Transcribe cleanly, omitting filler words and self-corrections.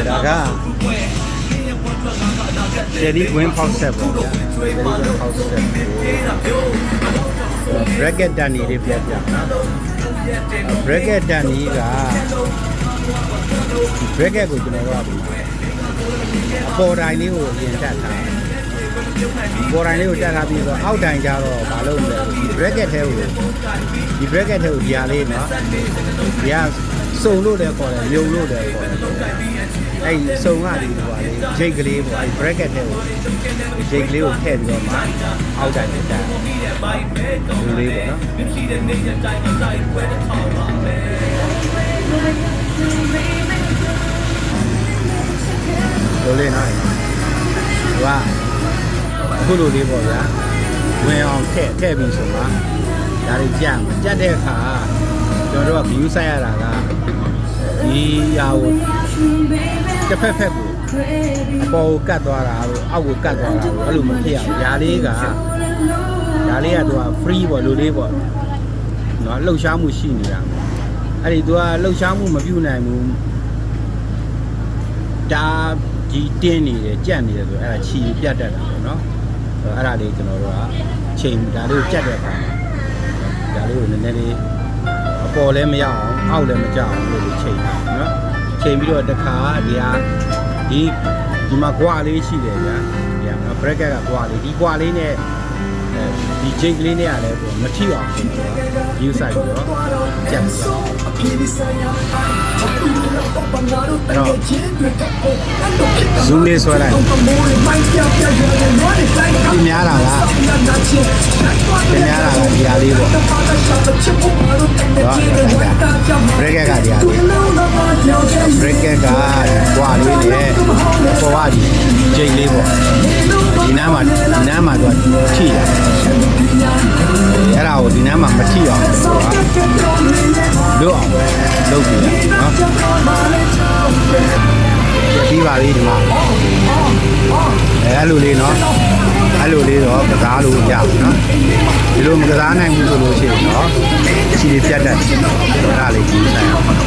ဒါကJadi win power set ပေါ့ဗျာ Jadi win power set bracket တန်နေလေးပြပြနော် bracket တန်နေက bracket ကိုကျွန်တော်တို့အပေါ်တိုင်းလေးကိုအရင်တက်ထားပေါ်တိုင်းလေးကိုတက်ထားပြီးတော့အောက်တိုင်းကျတော့မလုပ်ဘူးဒီ bracket ထဲကိုဒီ bracket ထဲကိုဒီဟာလေးနော်ဒီကစုံလို့လည်းခေါ်တယ်မြုံလို့လည်းခေါ်တယ်အဲ့ဒီစုံကဒီဟိုပါလေဂျိတ်ကလေးပေါ့အဲ့ bracket ထဲကိုဂျိတ်ကလေးကိုထည့်ပြီးတော့မှအောက်တိုင်းနဲ့တက်ဒီလေးပေါ့နော်လိုလေးနော်ဟိုကအခုလိုလေးပေါ့ဗျာဝင်အောင်ထည့်ပြီးဆိုမှဒါတွေကြက်တဲ့အခါကျွန်တော်တို့က view ဆိုင်ရတာကဒီဟာကိုတစ်ဖက်ကိုအပေါ်ကိုကတ်သွားတာတို့အောက်ကိုကတ်သွားတာတို့အဲ့လိုမဖြစ်အောင်ဒါလေးကသူက free ပေါ့လိုလေးပေါ့နော်လှုပ်ရှားမှုရှိနေတာအဲ့ဒီသူကလှုပ်ရှားမှုမပြုနိုင်ဘူးဒါဒီတင်းနေတယ်ကြက်နေတယ်ဆိုအဲ့ဒါခြီပြတ်တတ်တာပေါ့နော်အဲ့ဒါလေးကျွန်တော်တို့ကချိန်ဒါလေးကိုကြက်တဲ့အခါဒါလေးကိုနည်းနည်းလေးအပေါ်လည်းမရအောင်အောက်လည်းမကျအောင်လို့ချိန်တာနော်ချိန်ပြီးတော့တစ်ခါဒီမှာကွာလေးရှိတယ်ဗျာဒီက bracket ကကွာလေးဒီကွာလေးနဲ့ဒီဂျိတ်ကလေးနဲ့ကလည်းမထိအောင်ကျွန်တော်တို့ view side ပြီးတော့ကြက်ပြီးတော့zoom လေးဆွဲလိုက်ဒီများတာလားဒီဟာလေးပေါ့တော့ bracket ကဒီဟာလေး bracket ကကွာလေးနဲ့ပေါ်ကဒီဂျိတ်လေးပေါ့ဒီနားမှာသူကထိတာအဲ့ဒါကိုဒီနားမှာမထိအောင်လွတ်အောင်လုပ်ပြီးနော်ပြီးပါပြီဒီမှာအဲ့လိုလေးနော်အဲ့လိုလေးတော့ကစားလို့ရအောင်နော်ဒီလိုမကစားနိုင်ဘူးဆိုလို့ရှိရင်တော့ခြေပြတ်တတ်တယ်အဲ့ဒါလေးကြည့်လိုက်အောင်